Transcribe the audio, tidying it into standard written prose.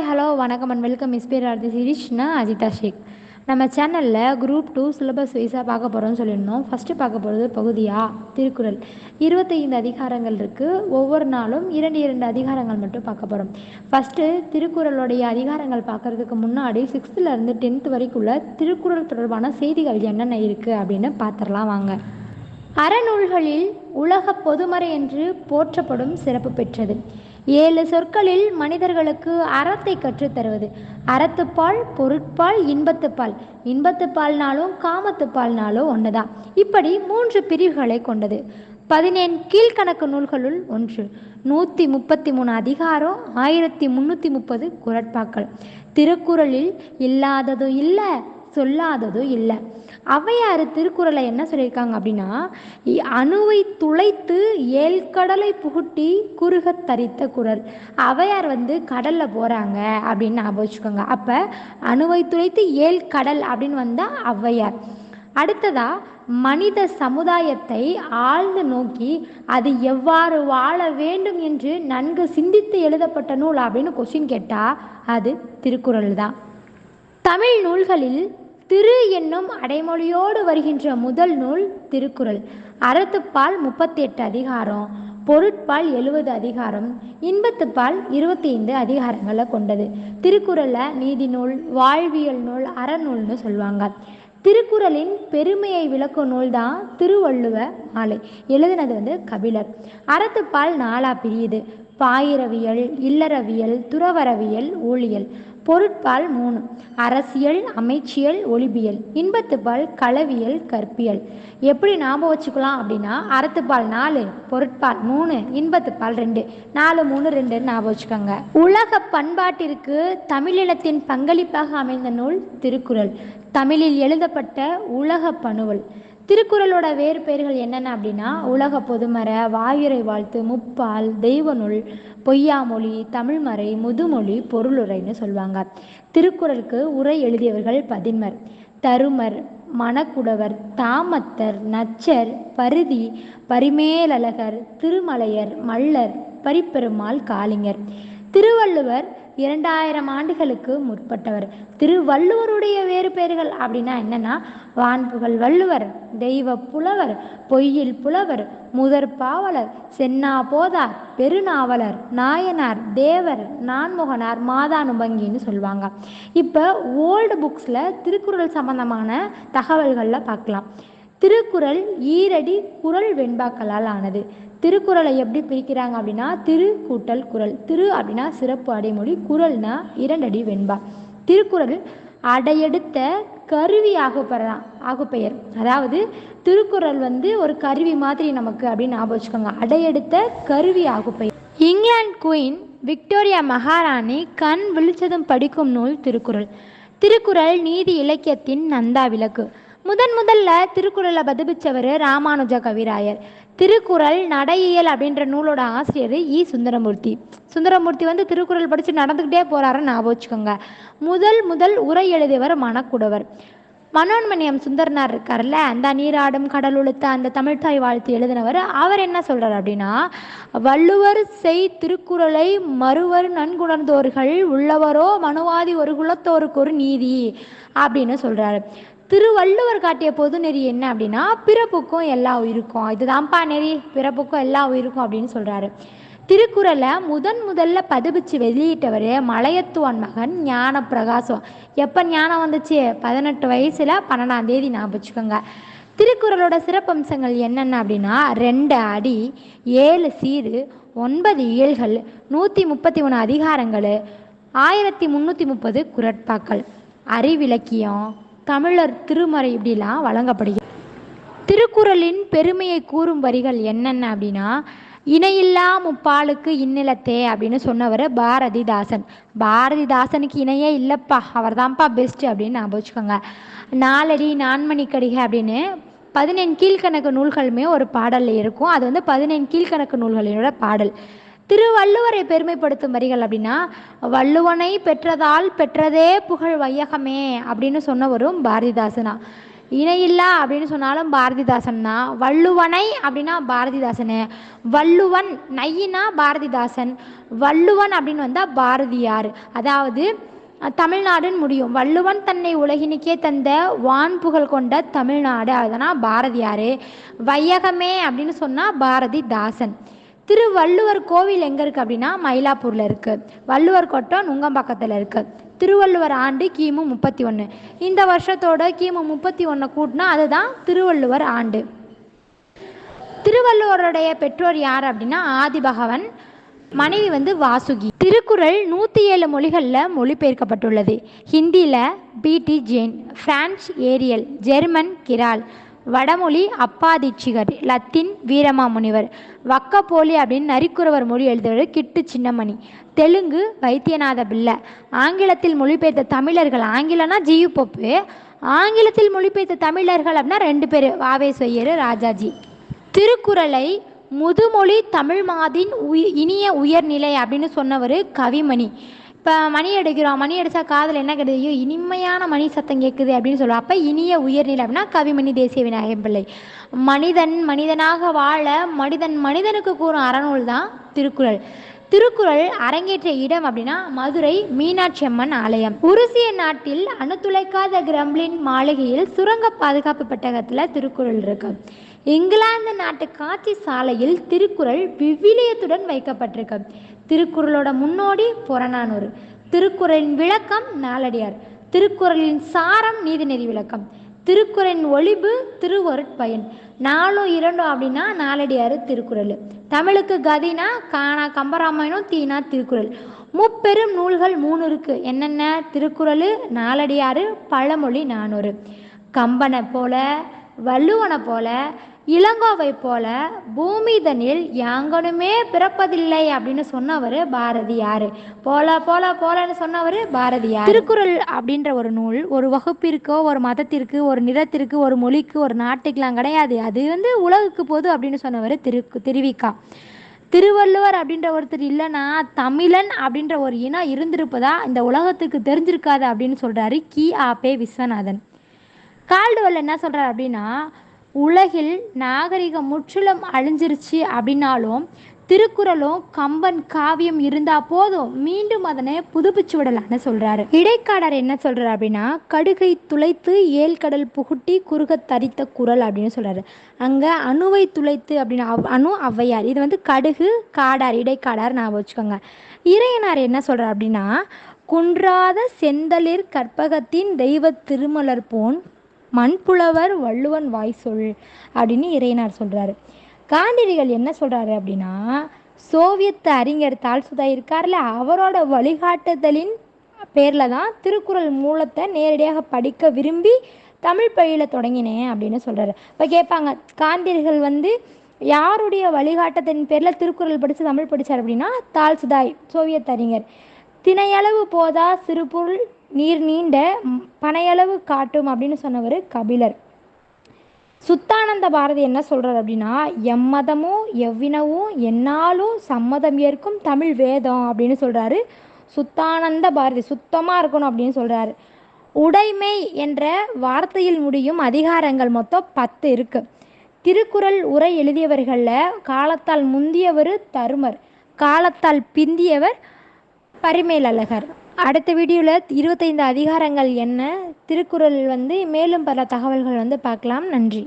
Hi hello வணக்கம் and welcome இஸ்பேர் Aarthi series. நான் அஜிதா ஷேக். நம்ம சேனலில் குரூப் 2 சிலபஸ் வைஸாக பார்க்க போகிறோம்னு சொல்லியிருந்தோம். ஃபஸ்ட்டு பார்க்க போகிறது பகுதியா திருக்குறள். 25 அதிகாரங்கள் இருக்குது. ஒவ்வொரு நாளும் 2 அதிகாரங்கள் மட்டும் பார்க்க போகிறோம். ஃபஸ்ட்டு திருக்குறளுடைய அதிகாரங்கள் பார்க்குறதுக்கு முன்னாடி 6th-லேருந்து 10th வரைக்குள்ள திருக்குறள் தொடர்பான செய்திகள் என்னென்ன இருக்குது அப்படின்னு பார்த்துடலாம் வாங்க. அறநூல்களில் உலக பொதுமறை என்று போற்றப்படும் சிறப்பு பெற்றது. 7 சொற்களில் மனிதர்களுக்கு அறத்தை கற்றுத்தருவது. அறத்துப்பால், பொருட்பால், இன்பத்துப்பால். இன்பத்துப்பால்னாலும் காமத்துப்பால்னாலும் ஒன்றுதான். இப்படி 3 பிரிவுகளை கொண்டது. 17 கீழ்கணக்கு நூல்களுள் ஒன்று. 133 அதிகாரம், 1330 குறட்பாக்கள். திருக்குறளில் இல்லாததும் இல்லை, சொல்லாததும் இல்லை. ஔவையார் திருக்குறளை என்ன சொல்லியிருக்காங்க அப்படின்னா, அணுவை துளைத்து 7 கடலை புகுட்டி குறுக தரித்த குறள். ஔவையார் கடலில் போகிறாங்க அப்படின்னு ஞாபகம் வச்சுக்கோங்க. அப்போ அணுவை துளைத்து 7 கடல் அப்படின்னு வந்தால் ஔவையார். அடுத்ததா மனித சமுதாயத்தை ஆழ்ந்து நோக்கி அது எவ்வாறு வாழ வேண்டும் என்று நன்கு சிந்தித்து எழுதப்பட்ட நூல் அப்படின்னு கொஸ்டின் கேட்டால் அது திருக்குறள் தான். தமிழ் நூல்களில் திரு என்னும் அடைமொழியோடு வருகின்ற முதல் நூல் திருக்குறள். அறத்துப்பால் 38 அதிகாரம், பொருட்பால் 70 அதிகாரம், இன்பத்துப்பால் 25 அதிகாரங்களை கொண்டது. திருக்குறளை நீதி நூல், வாழ்வியல் நூல், அறநூல்னு சொல்லுவாங்க. திருக்குறளின் பெருமையை விளக்கும் நூல் தான் திருவள்ளுவ மாலை. எழுதினது கபிலர். அறத்துப்பால் 4 பிரியுது. பாயிரவியல், இல்லறவியல், துறவரவியல், ஊழியல். பொருட்பால் 3. அரசியல், அமைச்சியல், ஒளிபியல். இன்பத்துப்பால் களவியல், கற்பியல். எப்படி ஞாபகம் வச்சுக்கலாம் அப்படின்னா, அறத்துப்பால் 4, பொருட்பால் 3, இன்பத்துப்பால் 2, 4 3 2 ஞாபகம் வச்சுக்கோங்க. உலக பண்பாட்டிற்கு தமிழினத்தின் பங்களிப்பாக அமைந்த நூல் திருக்குறள். தமிழில் எழுதப்பட்ட உலக பணுவல். திருக்குறளோட வேறு பெயர்கள் என்னென்ன அப்படின்னா, உலக பொதுமறை, வாயுரை வாழ்த்து, முப்பால், தெய்வ நூல், பொய்யாமொழி, தமிழ்மறை, முதுமொழி, பொருளுரைன்னு சொல்லுவாங்க. திருக்குறளுக்கு உரை எழுதியவர்கள் 10 தருமர், மணக்குடவர், தாமத்தர், நச்சர், பருதி, பரிமேலழகர், திருமலையர், மல்லர், பரிப்பெருமாள், காளிங்கர். திருவள்ளுவர் 2000 ஆண்டுகளுக்கு முற்பட்டவர். திருவள்ளுவருடைய வேறு பெயர்கள் அப்படின்னா என்னன்னா, வான்புகழ் வள்ளுவர், தெய்வ புலவர், பொய்யில் புலவர், முதற் பாவலர், சென்னா போதார், பெருநாவலர், நாயனார், தேவர், நான்முகனார், மாதானுபங்கின்னு சொல்லுவாங்க. இப்போ ஓல்டு புக்ஸில் திருக்குறள் சம்பந்தமான தகவல்களில் பார்க்கலாம். திருக்குறள் ஈரடி குறள் வெண்பாக்களால் ஆனது. திருக்குறளை எப்படி பிரிக்கிறாங்க அப்படின்னா, திரு கூட்டல் குறள். திரு அப்படின்னா சிறப்பு அடைமொழி, குறள்னா 2 அடி வெண்பா. திருக்குறள் அடையெடுத்த கருவி ஆகுப்பெயர். அதாவது திருக்குறள் ஒரு கருவி மாதிரி நமக்கு அப்படின்னு ஞாபகம் வச்சுக்கோங்க. அடையெடுத்த கருவி ஆகுப்பெயர். இங்கிலாந்து குயின் விக்டோரியா மகாராணி கண் விழிச்சதும் படிக்கும் நூல் திருக்குறள். திருக்குறள் நீதி இலக்கியத்தின் நந்தா விளக்கு. முதல்ல திருக்குறளை பதிப்பிச்சவர் ராமானுஜ கவிராயர். திருக்குறள் நடையியல் அப்படின்ற நூலோட ஆசிரியர் சுந்தரமூர்த்தி. சுந்தரமூர்த்தி திருக்குறள் படித்து நடந்துக்கிட்டே போகிறாருன்னு ஞாபகம் வச்சுக்கோங்க. முதல் உரை எழுதியவர் மணக்குடவர். மனோன்மணியம் சுந்தரனார் இருக்கார்ல, அந்த நீராடும் கடல் உளுத்த அந்த தமிழ்தாய் வாழ்த்து எழுதினவர். அவர் என்ன சொல்கிறார் அப்படின்னா, வள்ளுவர் செய் திருக்குறளை மறுவர் நன்குணர்ந்தோர்கள் உள்ளவரோ மனுவாதி ஒரு குலத்தோருக்கு ஒரு நீதி அப்படின்னு சொல்கிறாரு. திருவள்ளுவர் காட்டிய பொது நெறி என்ன அப்படின்னா, பிறப்புக்கும் எல்லா உயிருக்கும், இதுதான்ப்பா நெறி, பிறப்புக்கும் எல்லா உயிருக்கும் அப்படின்னு சொல்கிறாரு. திருக்குறளை முதல்ல பதிப்பிச்சு வெளியிட்டவர் மலையத்துவன் மகன் ஞான பிரகாசம். எப்போ ஞானம் வந்துச்சு? 18 வயசில் 12ஆம் தேதி ஞாபகம் வச்சுக்கோங்க. திருக்குறளோட சிறப்பம்சங்கள் என்னென்ன அப்படின்னா, 2 அடி, 7 சீரு, 9 இயல்கள், 133 அதிகாரங்கள், 1330 குறட்பாக்கள். அறிவிலக்கியம், தமிழர் திருமறை இப்படிலாம் வழங்கப்படுகிறது. திருக்குறளின் பெருமையை கூறும் வரிகள் என்னென்ன அப்படின்னா, இணையில்லா முப்பாலுக்கு இந்நிலத்தே அப்படின்னு சொன்னவர் பாரதிதாசன். பாரதிதாசனுக்கு இணையே இல்லைப்பா, அவர் தான்ப்பா பெஸ்ட் அப்படின்னு ஞாபகம் வச்சுக்கோங்க. 4 அடி 4 மணிக்கடிகை அப்படின்னு 17 கீழ்கணக்கு நூல்களுமே ஒரு பாடலில் இருக்கும். அது 17 கீழ்கணக்கு நூல்களோட பாடல். திருவள்ளுவரை பெருமைப்படுத்தும் வரிகள் அப்படின்னா, வள்ளுவனை பெற்றதால் பெற்றதே புகழ் வையகமே அப்படின்னு சொன்னவரும் பாரதிதாசனா. இணையில்லா அப்படின்னு சொன்னாலும் பாரதிதாசன் தான். வள்ளுவனை அப்படின்னா பாரதிதாசனு. வள்ளுவன் நையினா பாரதிதாசன். வள்ளுவன் அப்படின்னு வந்தால் பாரதியார். அதாவது தமிழ்நாடுன்னு முடியும். வள்ளுவன் தன்னை உலகினுக்கே தந்த வான்புகழ் கொண்ட தமிழ்நாடு, அதனால் பாரதியார். வையகமே அப்படின்னு சொன்னால் பாரதிதாசன். திருவள்ளுவர் கோவில் எங்கே இருக்குது அப்படின்னா மயிலாப்பூரில் இருக்குது. வள்ளுவர் கோட்டம் நுங்கம்பாக்கத்தில் இருக்குது. திருவள்ளுவர் ஆண்டு கிமு 31. இந்த வருஷத்தோட கிமு 31 கூட்டினா அதுதான் திருவள்ளுவர் ஆண்டு. திருவள்ளுவருடைய பெற்றோர் யார் அப்படின்னா ஆதிபகவன், மனைவி வாசுகி. திருக்குறள் 107 மொழிகளில் மொழிபெயர்க்கப்பட்டுள்ளது. ஹிந்தியில் PD Jain, France Ariel, German Graul, வடமொழி அப்பாதீட்சிகர், லத்தீன் வீரமாமுனிவர், வக்கப்போலி அப்படின்னு நரிக்குறவர் மொழி எழுதுவர் கிட்டு சின்னமணி, தெலுங்கு வைத்தியநாத பிள்ளை, ஆங்கிலத்தில் மொழிபெயர்த்த தமிழர்கள், ஆங்கிலம்னா ஜியு போப்பு, ஆங்கிலத்தில் மொழிபெயர்த்த தமிழர்கள் அப்படின்னா 2 பேர், வாவே செய்யர், ராஜாஜி. திருக்குறளை முதுமொழி தமிழ் மாதின் இனிய உயர்நிலை அப்படின்னு சொன்னவர் கவிமணி. இப்போ மணி அடிக்கிறோம், மணி அடித்தா காதில் என்ன கிடையாது, ஐயோ இனிமையான மணி சத்தம் கேட்குது அப்படின்னு சொல்லுவோம். அப்போ இனிய உயர்நிலை அப்படின்னா கவிமணி தேசிய விநாயகம் பிள்ளை. மனிதன் மனிதனாக வாழ மனிதன் மனிதனுக்கு கூறும் அறநூல் தான் திருக்குறள். திருக்குறள் அரங்கேற்ற இடம் அப்படின்னா மதுரை மீனாட்சி அம்மன் ஆலயம். உருசிய நாட்டில் அணுத்துளைக்காத கிரெம்ளின் மாளிகையில் சுரங்க பாதுகாப்பு பெட்டகத்தில் திருக்குறள் இருக்கு. இங்கிலாந்து நாட்டு காட்சி சாலையில் திருக்குறள் விவிலியத்துடன் வைக்கப்பட்டிருக்கு. திருக்குறளோட முன்னோடி புறநானூறு. திருக்குறளின் விளக்கம் நாலடியார். திருக்குறளின் சாரம் நீதிநெறி விளக்கம். திருக்குறளின் ஒளிபு திருவருட்பயன். 4 2 அப்படின்னா நாலடியார் திருக்குறள். தமிழுக்கு கதினா காணா கம்பராமாயணம், தீனா திருக்குறள். முப்பெரும் நூல்கள் 3 இருக்கு. என்னென்ன? திருக்குறள், நாலடியார், பழமொழி 400. கம்பனை போல, வள்ளுவனை போல, இளங்கோவை போல பூமிதனில் யாங்கனுமே பிறப்பதில்லை அப்படின்னு சொன்னவர் பாரதியார். போல போல போலன்னு சொன்னவர் பாரதியார். திருக்குறள் அப்படின்ற ஒரு நூல் ஒரு வகுப்பிற்கோ, ஒரு மதத்திற்கு, ஒரு நிறத்திற்கு, ஒரு மொழிக்கு, ஒரு நாட்டுக்கெலாம் கிடையாது. அது உலகுக்கு போது அப்படின்னு சொன்னவர் திருவிக்கா. திருவள்ளுவர் அப்படின்ற ஒருத்தர் இல்லைன்னா தமிழன் அப்படின்ற ஒரு இனம் இருந்திருப்பதா இந்த உலகத்துக்கு தெரிஞ்சிருக்காது அப்படின்னு சொல்கிறாரு கி.ஆ.பெ. விஸ்வநாதன். கால்டுவெல் என்ன சொல்கிறார் அப்படின்னா, உலகில் நாகரிகம் முற்றிலும் அழிஞ்சிருச்சு அப்படின்னாலும் திருக்குறளும் கம்பன் காவியம் இருந்தால் போதும், மீண்டும் அதனை புதுப்பிச்சு விடலான்னு சொல்கிறாரு. இடைக்காடர் என்ன சொல்கிறார் அப்படின்னா, கடுகை துளைத்து ஏழ்கடல் புகுட்டி குறுக தரித்த குறள் அப்படின்னு சொல்கிறாரு. அங்கே அணுவை துளைத்து அப்படின்னா அணு ஔவையார், இது கடுகு காடார், இடைக்காடார் ஞாபகம் வச்சுக்கோங்க. இறையனார் என்ன சொல்கிறார் அப்படின்னா, குன்றாத செந்தளிர் கற்பகத்தின் தெய்வ திருமலர் போன் மண்புலவர் வள்ளுவன் வாய் சொல் அப்படின்னு இறையனார் சொல்கிறாரு. காந்தியடிகள் என்ன சொல்கிறாரு அப்படின்னா, சோவியத் அறிஞர் தால்சுதா இருக்கார்ல, அவரோட வழிகாட்டுதலின் பேரில் தான் திருக்குறள் மூலத்தை நேரடியாக படிக்க விரும்பி தமிழ் பள்ளியில தொடங்கினேன் அப்படின்னு சொல்கிறாரு. இப்போ கேட்பாங்க, காந்தியடிகள் யாருடைய வழிகாட்டுதலின் பேரில் திருக்குறள் படித்து தமிழ் படித்தார் அப்படின்னா, தால்சுதாய் சோவியத் அறிஞர். திணையளவு போதா சிறுபொருள் நீர் நீண்ட பனையளவு காட்டும் அப்படின்னு சொன்னவர் கபிலர். சுத்தானந்த பாரதி என்ன சொல்கிறார் அப்படின்னா, எம்மதமும் எவ்வினவும் என்னாலும் சம்மதம் ஏற்கும் தமிழ் வேதம் அப்படின்னு சொல்கிறாரு சுத்தானந்த பாரதி. சுத்தமாக இருக்கணும் அப்படின்னு சொல்கிறாரு. உடைமை என்ற வார்த்தையில் முடியும் அதிகாரங்கள் மொத்தம் 10 இருக்குது. திருக்குறள் உரை எழுதியவர்களில் காலத்தால் முந்தியவர் தருமர், காலத்தால் பிந்தியவர் பரிமேலழகர். அடுத்த வீடியோவில் 25 அதிகாரங்கள் என்ன, திருக்குறள் மேலும் பல தகவல்கள் பார்க்கலாம். நன்றி.